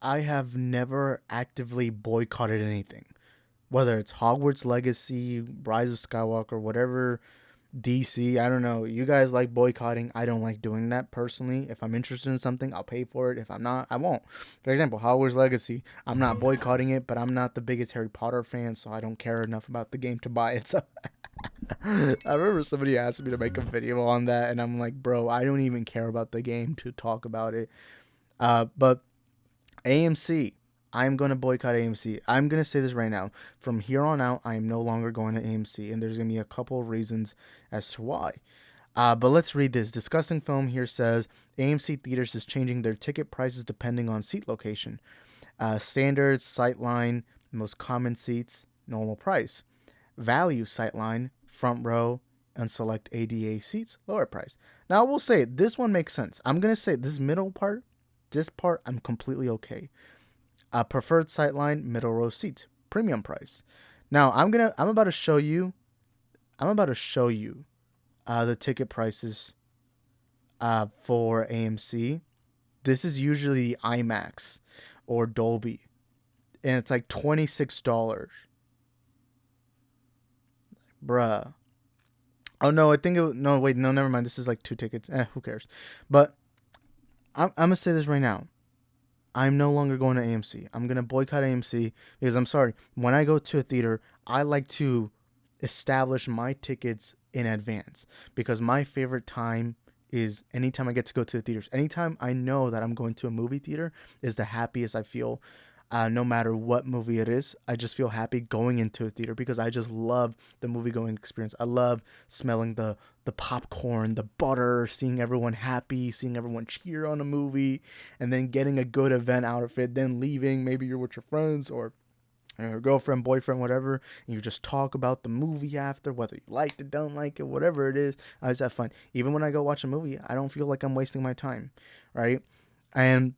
I have never actively boycotted anything, whether it's Hogwarts Legacy, Rise of Skywalker, whatever. DC, I don't know. You guys like boycotting. I don't like doing that personally. If I'm interested in something, I'll pay for it. If I'm not, I won't. For example, Hogwarts Legacy, I'm not boycotting it, but I'm not the biggest Harry Potter fan, so I don't care enough about the game to buy it. So I remember somebody asked me to make a video on that, and I'm like, bro, I don't even care about the game to talk about it. But AMC. I'm going to boycott AMC. I'm going to say this right now. From here on out, I am no longer going to AMC, and there's going to be a couple of reasons as to why. But let's read this. Discussing Film here says AMC Theaters is changing their ticket prices depending on seat location. Standard, sightline, most common seats, normal price. Value, sightline, front row, and select ADA seats, lower price. Now, I will say, this one makes sense. I'm going to say this middle part, this part, I'm completely okay. Preferred sightline, middle row seats, premium price. Now I'm about to show you. I'm about to show you the ticket prices for AMC. This is usually IMAX or Dolby, and it's like $26, bruh. Oh no, I think it. No, wait, no, never mind. This is like two tickets. Who cares? But I'm gonna say this right now. I'm no longer going to AMC. I'm going to boycott AMC because I'm sorry. When I go to a theater, I like to establish my tickets in advance because my favorite time is anytime I get to go to the theaters. Anytime I know that I'm going to a movie theater is the happiest I feel. No matter what movie it is, I just feel happy going into a theater because I just love the movie going experience. I love smelling the popcorn, the butter, seeing everyone happy, seeing everyone cheer on a movie, and then getting a good event out of it, then leaving. Maybe you're with your friends or your girlfriend, boyfriend, whatever, and you just talk about the movie after, whether you liked it, don't like it, whatever it is. I just have fun. Even when I go watch a movie, I don't feel like I'm wasting my time, right? And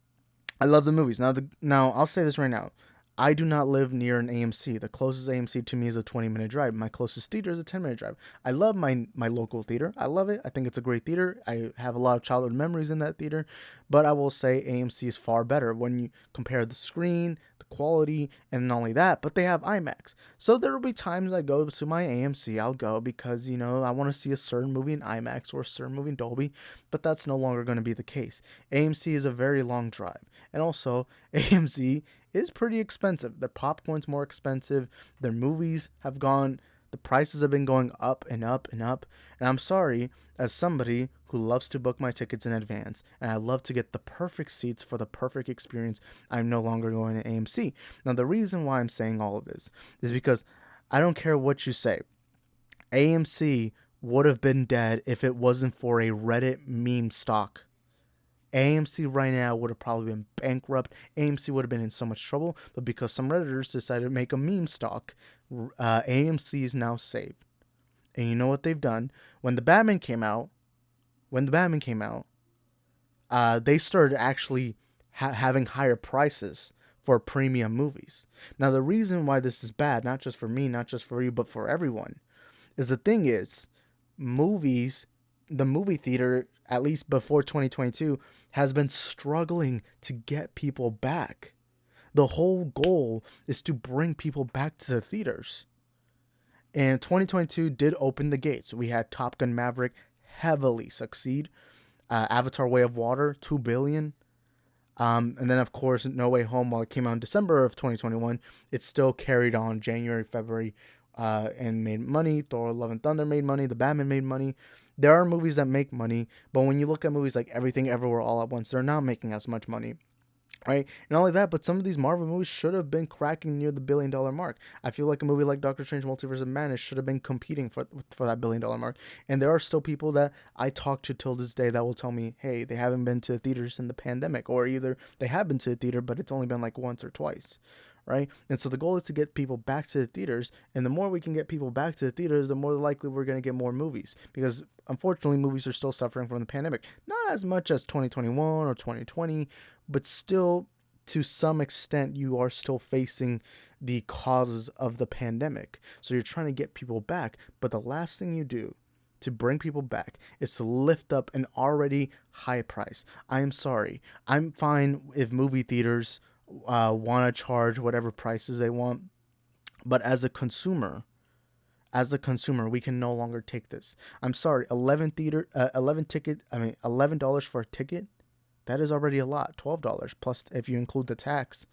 I love the movies. Now I'll say this right now. I do not live near an AMC. The closest AMC to me is a 20-minute drive. My closest theater is a 10-minute drive. I love my local theater. I love it. I think it's a great theater. I have a lot of childhood memories in that theater. But I will say AMC is far better when you compare the screen, the quality, and not only that, but they have IMAX. So there will be times I go to my AMC. I'll go because, I want to see a certain movie in IMAX or a certain movie in Dolby. But that's no longer going to be the case. AMC is a very long drive. And also, AMC is pretty expensive. Their popcorn's more expensive. Their movies have gone, the prices have been going up and up and up. And I'm sorry, as somebody who loves to book my tickets in advance and I love to get the perfect seats for the perfect experience, I'm no longer going to AMC. Now, the reason why I'm saying all of this is because I don't care what you say. AMC would have been dead if it wasn't for a Reddit meme stock. AMC right now would have probably been bankrupt. AMC would have been in so much trouble, but because some Redditors decided to make a meme stock, AMC is now saved. And you know what they've done? When the Batman came out, they started actually having higher prices for premium movies. Now, the reason why this is bad, not just for me, not just for you, but for everyone, is the thing is, movies, the movie theater, at least before 2022, has been struggling to get people back. The whole goal is to bring people back to the theaters. And 2022 did open the gates. We had Top Gun Maverick heavily succeed. Avatar Way of Water, $2 billion. And then, of course, No Way Home, while it came out in December of 2021, it still carried on January, February, and made money. Thor Love and Thunder made money. The Batman made money. There are movies that make money, but when you look at movies like Everything Everywhere All at Once, they're not making as much money. Right? And not only that, but some of these Marvel movies should have been cracking near the $1 billion mark. I feel like a movie like Doctor Strange Multiverse of Madness should have been competing for that $1 billion mark. And there are still people that I talk to till this day that will tell me, hey, they haven't been to theaters in the pandemic, or either they have been to the theater, but it's only been like once or twice. Right? And so the goal is to get people back to the theaters, and the more we can get people back to the theaters, the more likely we're going to get more movies, because unfortunately movies are still suffering from the pandemic. Not as much as 2021 or 2020, but still to some extent you are still facing the causes of the pandemic. So you're trying to get people back, but the last thing you do to bring people back is to lift up an already high price. I am sorry. I'm fine if movie theaters want to charge whatever prices they want. But as a consumer, we can no longer take this. I'm sorry, 11 dollars for a ticket. That is already a lot. $12 plus if you include the tax.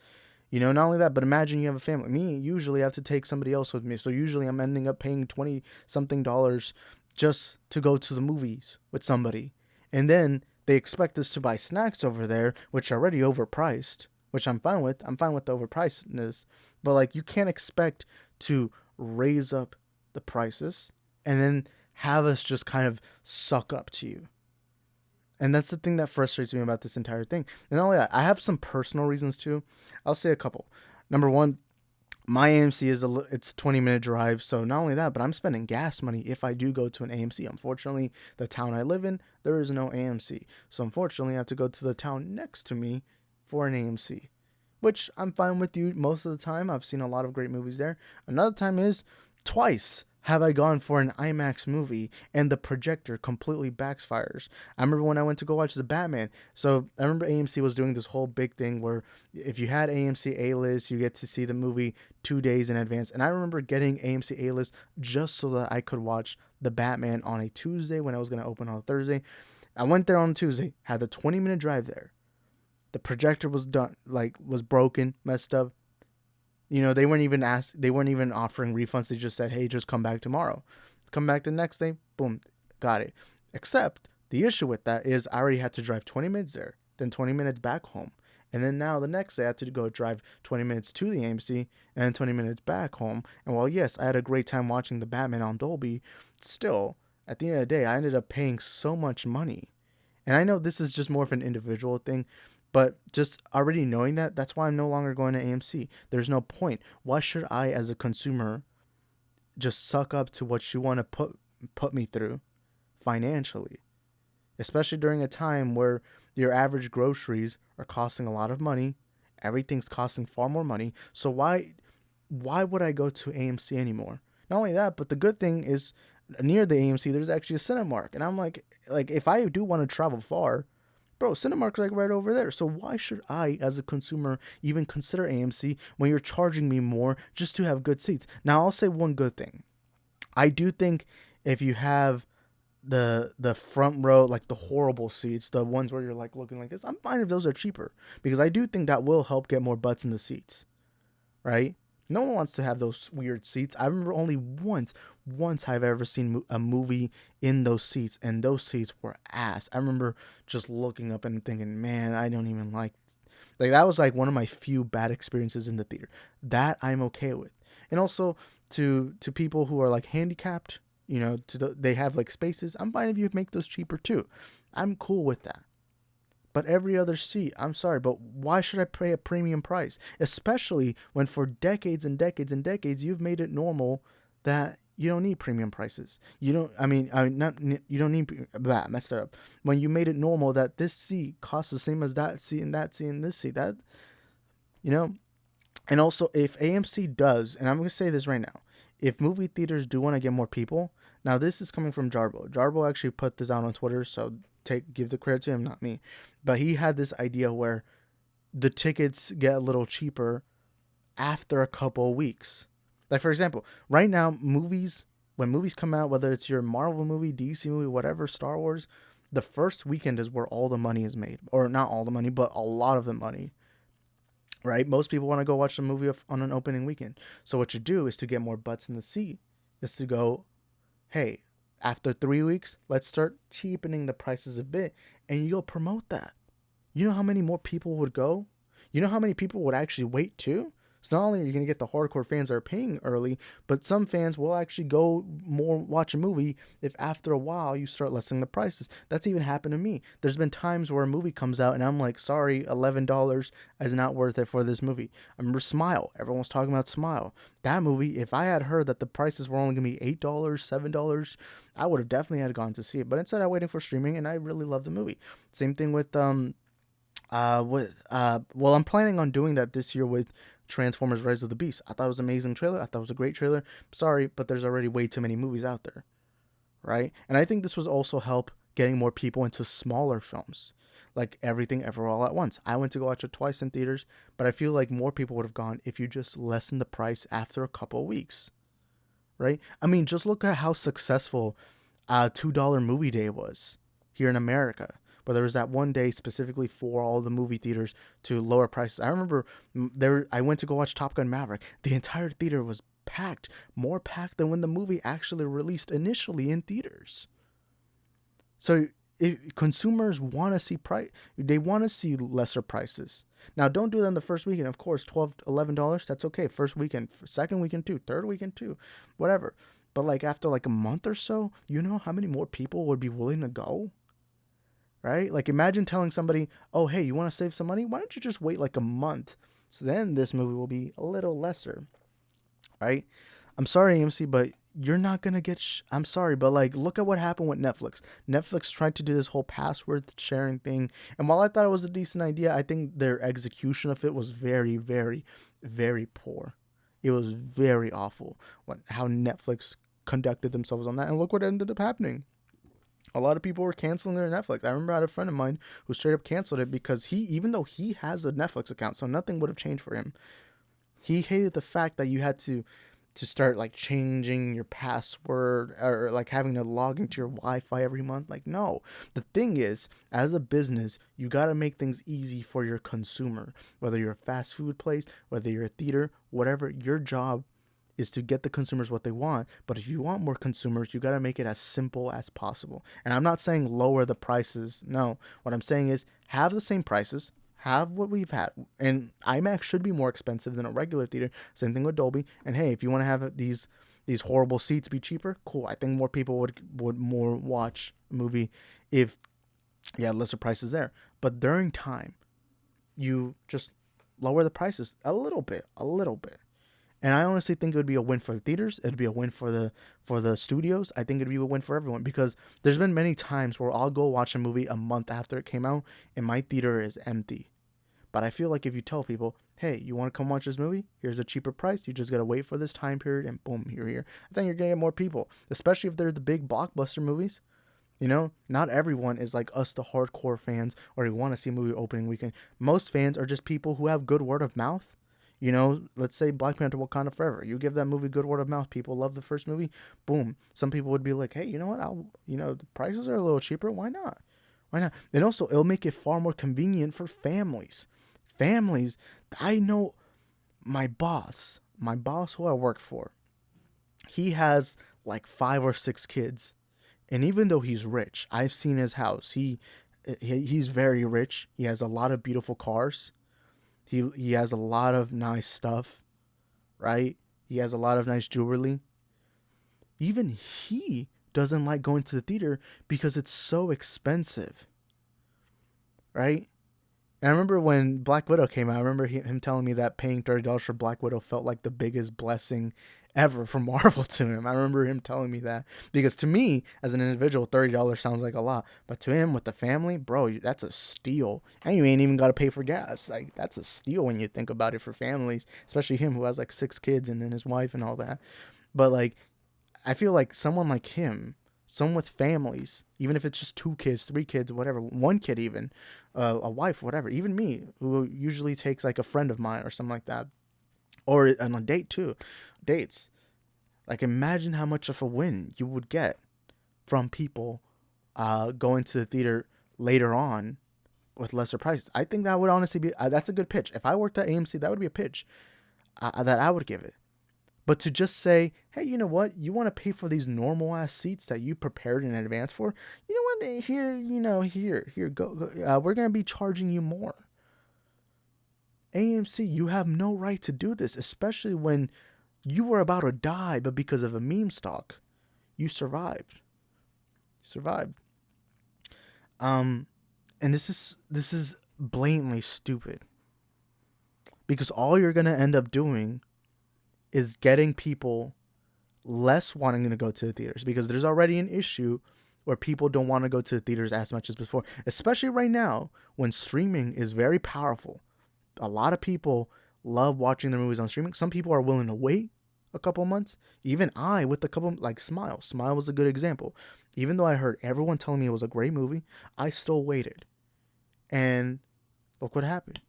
Not only that, but imagine you have a family. Me, usually I have to take somebody else with me. So usually I'm ending up paying 20 something dollars just to go to the movies with somebody. And then they expect us to buy snacks over there, which are already overpriced, which I'm fine with. I'm fine with the overpricedness. But like you can't expect to raise up the prices and then have us just kind of suck up to you. And that's the thing that frustrates me about this entire thing. And not only that, I have some personal reasons too. I'll say a couple. Number one, my AMC it's 20-minute drive, so not only that, but I'm spending gas money if I do go to an AMC. Unfortunately, the town I live in, there is no AMC. So unfortunately, I have to go to the town next to me for an AMC, which I'm fine with you most of the time. I've seen a lot of great movies there. Another time is twice have I gone for an IMAX movie and the projector completely backfires. I remember when I went to go watch the Batman. So I remember AMC was doing this whole big thing where if you had AMC A-list, you get to see the movie 2 days in advance. And I remember getting AMC A-list just so that I could watch the Batman on a Tuesday when I was going to open on a Thursday. I went there on Tuesday, had the 20-minute drive there. The projector was done, was broken, messed up. They weren't even offering refunds. They just said, hey, just come back tomorrow. Come back the next day, boom, got it. Except the issue with that is I already had to drive 20 minutes there, then 20 minutes back home. And then now the next day I had to go drive 20 minutes to the AMC and then 20 minutes back home. And while yes, I had a great time watching the Batman on Dolby, still, at the end of the day, I ended up paying so much money. And I know this is just more of an individual thing, but just already knowing that, that's why I'm no longer going to AMC. There's no point. Why should I, as a consumer, just suck up to what you want to put me through financially? Especially during a time where your average groceries are costing a lot of money. Everything's costing far more money. So why would I go to AMC anymore? Not only that, but the good thing is near the AMC, there's actually a Cinemark. And I'm like if I do want to travel far, bro, Cinemark's like right over there. So why should I, as a consumer, even consider AMC when you're charging me more just to have good seats? Now, I'll say one good thing. I do think if you have the front row, like the horrible seats, the ones where you're like looking like this, I'm fine if those are cheaper because I do think that will help get more butts in the seats, right? No one wants to have those weird seats. I remember only once I've ever seen a movie in those seats, and those seats were ass. I remember just looking up and thinking, man, I don't even like that was like one of my few bad experiences in the theater. That I'm okay with. And also to people who are like handicapped, they have like spaces. I'm fine if you make those cheaper too. I'm cool with that. But every other seat, I'm sorry, but why should I pay a premium price? Especially when for decades and decades and decades, you've made it normal that you don't need premium prices. You don't, not, you don't need that, messed up. When you made it normal that this seat costs the same as that seat and that seat and this seat, you know, and also if AMC does, and I'm going to say this right now, if movie theaters do want to get more people, now this is coming from Jarbo. Jarbo actually put this out on Twitter, so give the credit to him, not me. But he had this idea where the tickets get a little cheaper after a couple of weeks. Like for example, right now when movies come out, whether it's your Marvel movie, DC movie, whatever, Star Wars, the first weekend is where all the money is made, or not all the money, but a lot of the money. Right? Most people want to go watch the movie on an opening weekend. So what you do is to get more butts in the seat is to go, hey, after 3 weeks, let's start cheapening the prices a bit, and you'll promote that. You know how many more people would go? You know how many people would actually wait too? So not only are you going to get the hardcore fans that are paying early, but some fans will actually go more watch a movie if after a while you start lessening the prices. That's even happened to me. There's been times where a movie comes out and I'm like, sorry, $11 is not worth it for this movie. I remember Smile. Everyone was talking about Smile. That movie, if I had heard that the prices were only going to be $8, $7, I would have definitely had gone to see it. But instead I waited for streaming and I really loved the movie. Same thing with I'm planning on doing that this year with Transformers Rise of the Beast. I thought it was an amazing trailer. I thought it was a great trailer. Sorry, but there's already way too many movies out there, right? And I think this would also help getting more people into smaller films, like Everything Ever All at Once. I went to go watch it twice in theaters, but I feel like more people would have gone if you just lessened the price after a couple of weeks, right? I mean, just look at how successful $2 movie day was here in America. But there was that one day specifically for all the movie theaters to lower prices. I remember I went to go watch Top Gun Maverick. The entire theater was packed, more packed than when the movie actually released initially in theaters. So if consumers want to see price, they want to see lesser prices. Now, don't do that in the first weekend. Of course, $12, $11, that's okay. First weekend, second weekend too, third weekend too, whatever. But like after like a month or so, you know how many more people would be willing to go? Right? Like imagine telling somebody, oh, hey, you want to save some money? Why don't you just wait like a month? So then this movie will be a little lesser, right? I'm sorry, AMC, but you're not going to get, I'm sorry, but like, look at what happened with Netflix. Netflix tried to do this whole password sharing thing. And while I thought it was a decent idea, I think their execution of it was very, very, very poor. It was very awful how Netflix conducted themselves on that. And look what ended up happening. A lot of people were canceling their Netflix. I remember I had a friend of mine who straight up canceled it because even though he has a Netflix account, so nothing would have changed for him, he hated the fact that you had to start like changing your password or like having to log into your Wi-Fi every month. Like, no. The thing is, as a business, you got to make things easy for your consumer. Whether you're a fast food place, whether you're a theater, whatever, your job is to get the consumers what they want. But if you want more consumers, you got to make it as simple as possible. And I'm not saying lower the prices. No. What I'm saying is have the same prices. Have what we've had. And IMAX should be more expensive than a regular theater. Same thing with Dolby. And hey, if you want to have these horrible seats be cheaper, cool. I think more people would more watch a movie if you had lesser prices there. But during time, you just lower the prices a little bit. And I honestly think it would be a win for the theaters. It'd be a win for the studios. I think it'd be a win for everyone because there's been many times where I'll go watch a movie a month after it came out and my theater is empty. But I feel like if you tell people, hey, you want to come watch this movie? Here's a cheaper price. You just got to wait for this time period and boom, you're here. I think you're going to get more people, especially if they're the big blockbuster movies. You know, not everyone is like us, the hardcore fans, or you want to see a movie opening weekend. Most fans are just people who have good word of mouth. You know, let's say Black Panther Wakanda Forever. You give that movie good word of mouth. People love the first movie. Boom. Some people would be like, hey, you know what? The prices are a little cheaper. Why not? And also, it'll make it far more convenient for families. I know my boss who I work for, he has like 5 or 6 kids. And even though he's rich, I've seen his house. He's very rich. He has a lot of beautiful cars. He has a lot of nice stuff, right? He has a lot of nice jewelry. Even he doesn't like going to the theater because it's so expensive, right? And I remember when Black Widow came out, I remember him telling me that paying $30 for Black Widow felt like the biggest blessing ever from Marvel to him. I remember him telling me that because to me, as an individual, $30 sounds like a lot. But to him, with the family, bro, that's a steal. And you ain't even got to pay for gas. Like, that's a steal when you think about it for families, especially him who has like 6 kids and then his wife and all that. But like, I feel like someone like him, someone with families, even if it's just 2 kids, 3 kids, whatever, 1 kid even, a wife, whatever, even me, who usually takes like a friend of mine or something like that, or on a date too, dates. Like imagine how much of a win you would get from people going to the theater later on with lesser prices. I think that would honestly be, that's a good pitch. If I worked at AMC, that would be a pitch that I would give it. But to just say, hey, you know what? You want to pay for these normal ass seats that you prepared in advance for? You know what? Here, go. We're going to be charging you more. AMC, you have no right to do this, especially when you were about to die, but because of a meme stock, you survived. And this is blatantly stupid. Because all you're going to end up doing is getting people less wanting to go to the theaters, because there's already an issue where people don't want to go to the theaters as much as before, especially right now when streaming is very powerful. A lot of people love watching their movies on streaming. Some people are willing to wait. a couple months. Even I, with a couple, like Smile. Smile was a good example. Even though I heard everyone telling me it was a great movie, I still waited. And look what happened.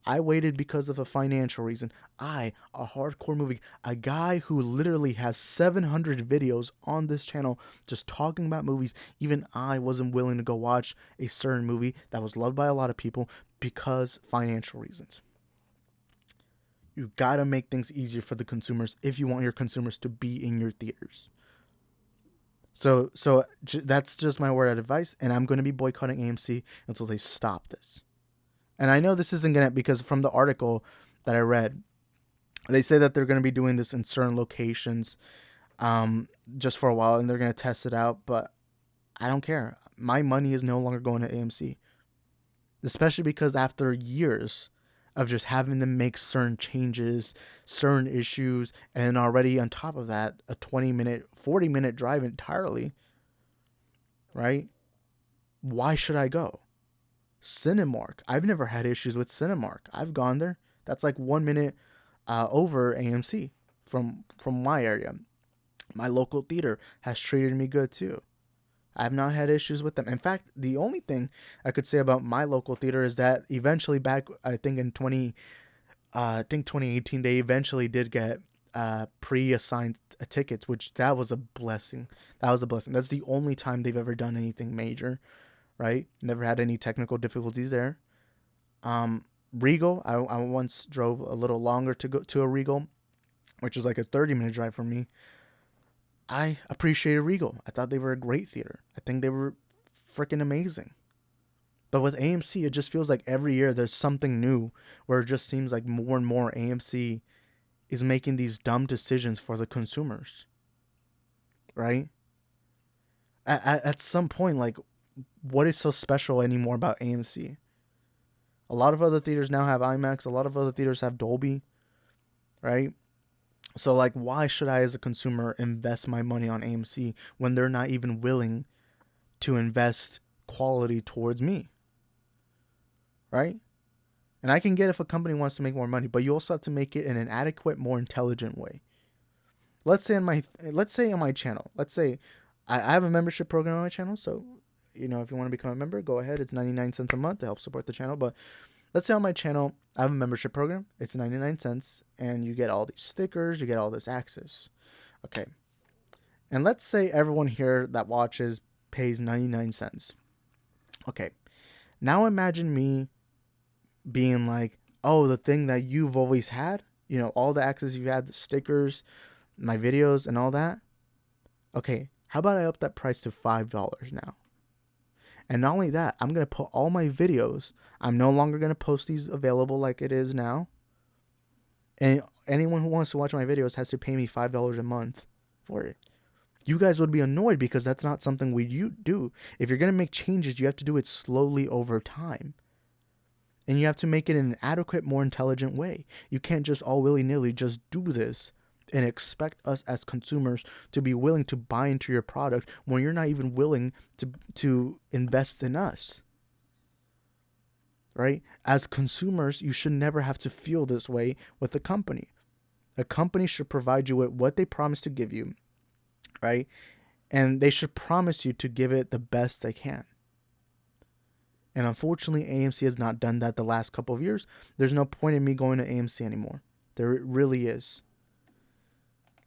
I waited because of a financial reason. A hardcore movie, a guy who literally has 700 videos on this channel just talking about movies. Even I wasn't willing to go watch a certain movie that was loved by a lot of people because financial reasons. You gotta make things easier for the consumers if you want your consumers to be in your theaters. So that's just my word of advice, and I'm going to be boycotting AMC until they stop this. And I know this isn't going to, because from the article that I read, they say that they're going to be doing this in certain locations just for a while, and they're going to test it out. But I don't care. My money is no longer going to AMC. Especially because after years of just having them make certain changes, certain issues, and already on top of that, a 20-minute, 40-minute drive entirely, right? Why should I go? Cinemark. I've never had issues with Cinemark. I've gone there. That's like 1 minute over AMC from my area. My local theater has treated me good too. I've not had issues with them. In fact, the only thing I could say about my local theater is that eventually back, I think in 2018, they eventually did get pre-assigned tickets, which that was a blessing. That's the only time they've ever done anything major. Right? Never had any technical difficulties there. Regal, I once drove a little longer to go to a Regal, which is like a 30-minute drive from me. I appreciated Regal. I thought they were a great theater. I think they were freaking amazing. But with AMC, it just feels like every year there's something new where it just seems like more and more AMC is making these dumb decisions for the consumers. Right? At some point, like, what is so special anymore about AMC? A lot of other theaters now have IMAX. A lot of other theaters have Dolby, right? So, like, why should I as a consumer invest my money on AMC when they're not even willing to invest quality towards me, right? And I can get if a company wants to make more money, but you also have to make it in an adequate, more intelligent way. Let's say on my channel, I have a membership program on my channel, so if you want to become a member, go ahead. It's 99 cents a month to help support the channel. But let's say on my channel, I have a membership program. It's 99 cents, and you get all these stickers. You get all this access. Okay. And let's say everyone here that watches pays 99 cents. Okay. Now imagine me being like, oh, the thing that you've always had, all the access you've had, the stickers, my videos, and all that. Okay. How about I up that price to $5 now? And not only that, I'm going to put all my videos. I'm no longer going to post these available like it is now. And anyone who wants to watch my videos has to pay me $5 a month for it. You guys would be annoyed because that's not something we do. If you're going to make changes, you have to do it slowly over time. And you have to make it in an adequate, more intelligent way. You can't just all willy-nilly just do this and expect us as consumers to be willing to buy into your product when you're not even willing to invest in us. Right? As consumers, you should never have to feel this way with a company. A company should provide you with what they promise to give you, right? And they should promise you to give it the best they can. And unfortunately, AMC has not done that the last couple of years. There's no point in me going to AMC anymore. There really is.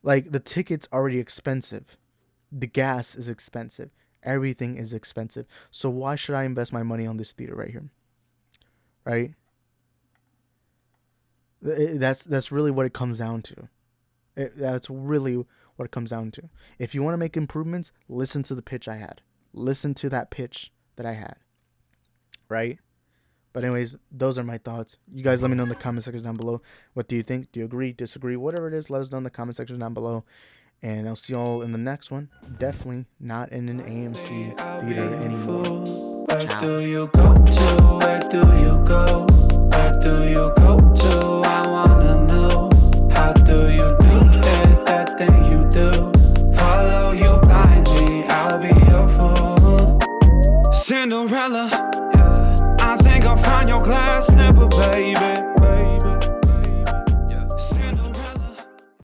Like, the ticket's already expensive. The gas is expensive. Everything is expensive. So why should I invest my money on this theater right here? Right? That's really what it comes down to. That's really what it comes down to. If you want to make improvements, listen to the pitch I had. Listen to that pitch that I had. Right? But anyways, those are my thoughts. You guys let me know in the comment sections down below. What do you think? Do you agree? Disagree? Whatever it is, let us know in the comment section down below. And I'll see y'all in the next one. Definitely not in an AMC theater anymore. Where do you go to? Where do you go? Where do you go to? I wanna know. How do you